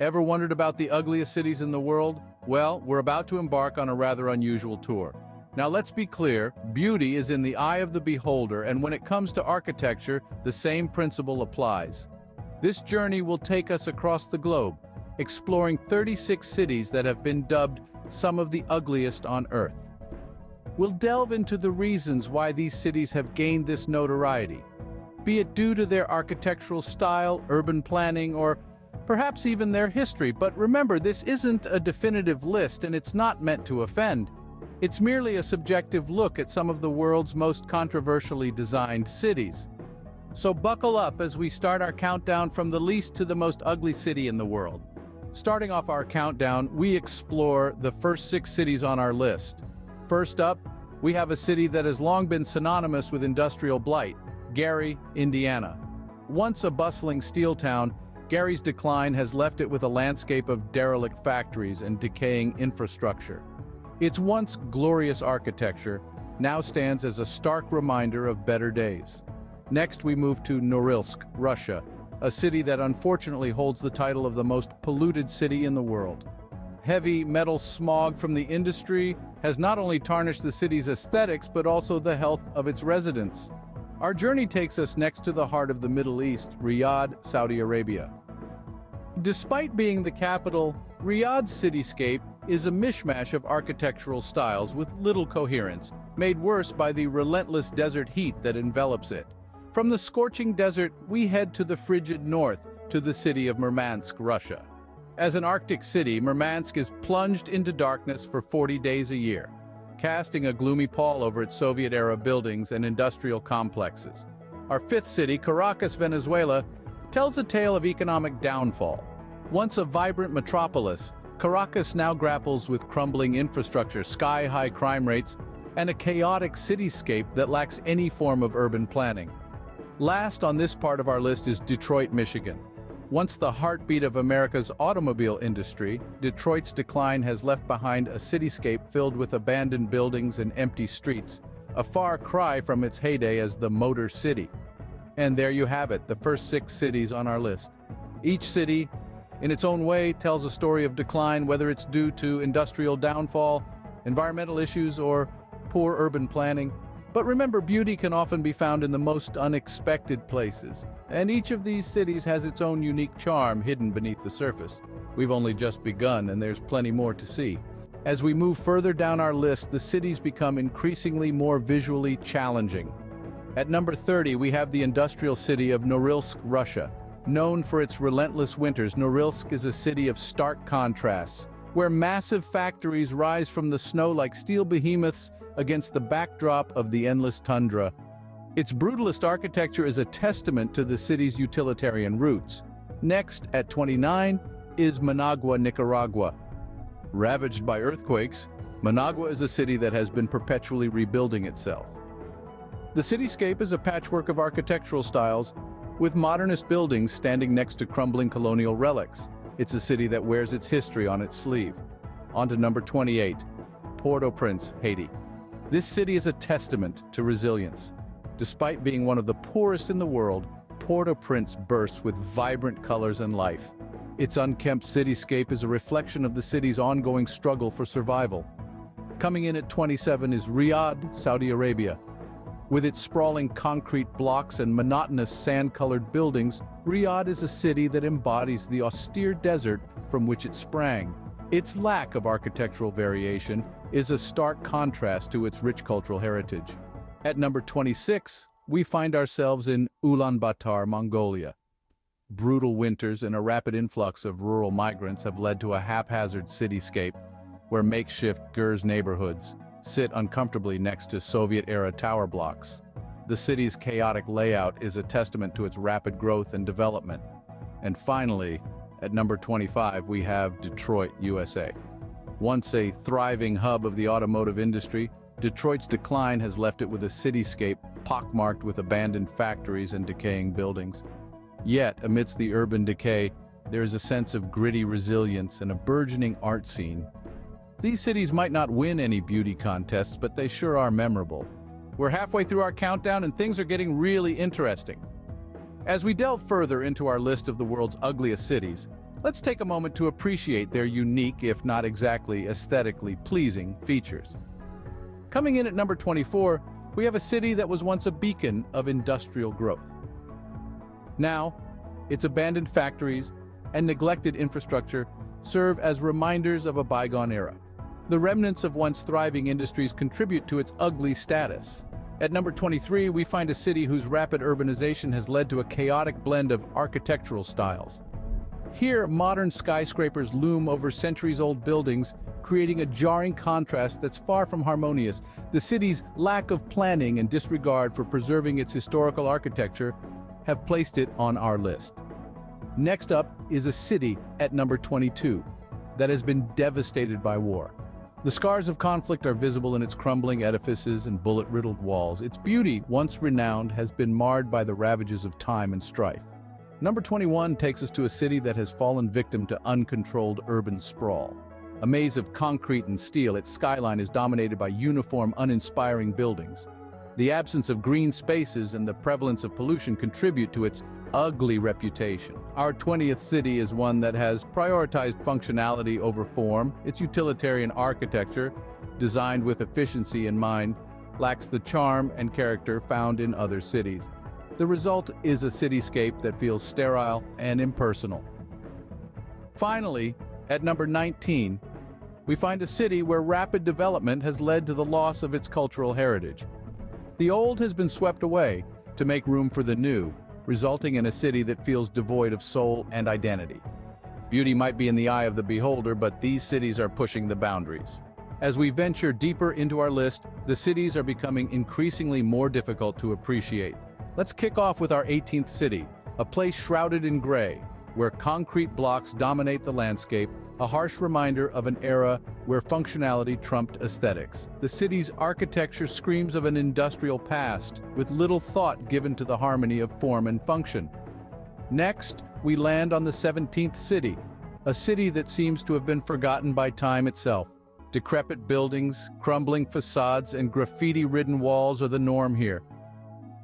Ever wondered about the ugliest cities in the world? Well, we're about to embark on a rather unusual tour. Now let's be clear, beauty is in the eye of the beholder, and when it comes to architecture, the same principle applies. This journey will take us across the globe, exploring 36 cities that have been dubbed some of the ugliest on Earth. We'll delve into the reasons why these cities have gained this notoriety, be it due to their architectural style, urban planning, or perhaps even their history. But remember, this isn't a definitive list, and it's not meant to offend. It's merely a subjective look at some of the world's most controversially designed cities. So buckle up as we start our countdown from the least to the most ugly city in the world. Starting off our countdown, we explore the first 6 cities on our list. First up, we have a city that has long been synonymous with industrial blight, Gary, Indiana. Once a bustling steel town, Gary's decline has left it with a landscape of derelict factories and decaying infrastructure. Its once glorious architecture now stands as a stark reminder of better days. Next, we move to Norilsk, Russia, a city that unfortunately holds the title of the most polluted city in the world. Heavy metal smog from the industry has not only tarnished the city's aesthetics but also the health of its residents. Our journey takes us next to the heart of the Middle East, Riyadh, Saudi Arabia. Despite being the capital, Riyadh's cityscape is a mishmash of architectural styles with little coherence, made worse by the relentless desert heat that envelops it. From the scorching desert, we head to the frigid north, to the city of Murmansk, Russia. As an Arctic city, Murmansk is plunged into darkness for 40 days a year, casting a gloomy pall over its Soviet-era buildings and industrial complexes. Our fifth city, Caracas, Venezuela, tells a tale of economic downfall. Once a vibrant metropolis, Caracas now grapples with crumbling infrastructure, sky-high crime rates, and a chaotic cityscape that lacks any form of urban planning. Last on this part of our list is Detroit, Michigan. Once the heartbeat of America's automobile industry, Detroit's decline has left behind a cityscape filled with abandoned buildings and empty streets, a far cry from its heyday as the Motor City. And there you have it, the first 6 cities on our list. Each city, in its own way, tells a story of decline, whether it's due to industrial downfall, environmental issues, or poor urban planning. But remember, beauty can often be found in the most unexpected places, and each of these cities has its own unique charm hidden beneath the surface. We've only just begun, and there's plenty more to see. As we move further down our list, the cities become increasingly more visually challenging. At number 30, we have the industrial city of Norilsk, Russia. Known for its relentless winters, Norilsk is a city of stark contrasts, where massive factories rise from the snow like steel behemoths against the backdrop of the endless tundra. Its brutalist architecture is a testament to the city's utilitarian roots. Next, at 29, is Managua, Nicaragua. Ravaged by earthquakes, Managua is a city that has been perpetually rebuilding itself. The cityscape is a patchwork of architectural styles, with modernist buildings standing next to crumbling colonial relics. It's a city that wears its history on its sleeve. On to number 28, Port-au-Prince, Haiti. This city is a testament to resilience. Despite being one of the poorest in the world, Port-au-Prince bursts with vibrant colors and life. Its unkempt cityscape is a reflection of the city's ongoing struggle for survival. Coming in at 27 is Riyadh, Saudi Arabia. With its sprawling concrete blocks and monotonous sand-colored buildings, Riyadh is a city that embodies the austere desert from which it sprang. Its lack of architectural variation is a stark contrast to its rich cultural heritage. At number 26, we find ourselves in Ulaanbaatar, Mongolia. Brutal winters and a rapid influx of rural migrants have led to a haphazard cityscape where makeshift Gurs neighborhoods sit uncomfortably next to Soviet-era tower blocks. The city's chaotic layout is a testament to its rapid growth and development. And finally, at number 25, we have Detroit, USA. Once a thriving hub of the automotive industry, Detroit's decline has left it with a cityscape pockmarked with abandoned factories and decaying buildings. Yet, amidst the urban decay, there is a sense of gritty resilience and a burgeoning art scene. These cities might not win any beauty contests, but they sure are memorable. We're halfway through our countdown and things are getting really interesting. As we delve further into our list of the world's ugliest cities, Let's take a moment to appreciate their unique, if not exactly aesthetically pleasing, features. Coming in at number 24, we have a city that was once a beacon of industrial growth. Now, its abandoned factories and neglected infrastructure serve as reminders of a bygone era. The remnants of once thriving industries contribute to its ugly status. At number 23, we find a city whose rapid urbanization has led to a chaotic blend of architectural styles. Here, modern skyscrapers loom over centuries-old buildings, creating a jarring contrast that's far from harmonious. The city's lack of planning and disregard for preserving its historical architecture have placed it on our list. Next up is a city at number 22 that has been devastated by war. The scars of conflict are visible in its crumbling edifices and bullet-riddled walls. Its beauty, once renowned, has been marred by the ravages of time and strife. Number 21 takes us to a city that has fallen victim to uncontrolled urban sprawl. A maze of concrete and steel, its skyline is dominated by uniform, uninspiring buildings. The absence of green spaces and the prevalence of pollution contribute to its ugly reputation. Our 20th city is one that has prioritized functionality over form. Its utilitarian architecture, designed with efficiency in mind, lacks the charm and character found in other cities. The result is a cityscape that feels sterile and impersonal. Finally, at number 19, we find a city where rapid development has led to the loss of its cultural heritage. The old has been swept away to make room for the new, resulting in a city that feels devoid of soul and identity. Beauty might be in the eye of the beholder, but these cities are pushing the boundaries. As we venture deeper into our list, the cities are becoming increasingly more difficult to appreciate. Let's kick off with our 18th city, a place shrouded in gray, where concrete blocks dominate the landscape, a harsh reminder of an era where functionality trumped aesthetics. The city's architecture screams of an industrial past, with little thought given to the harmony of form and function. Next, we land on the 17th city, a city that seems to have been forgotten by time itself. Decrepit buildings, crumbling facades, and graffiti-ridden walls are the norm here.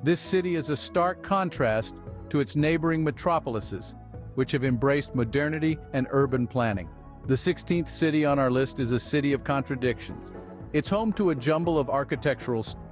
This city is a stark contrast to its neighboring metropolises, which have embraced modernity and urban planning. The 16th city on our list is a city of contradictions. It's home to a jumble of architectural styles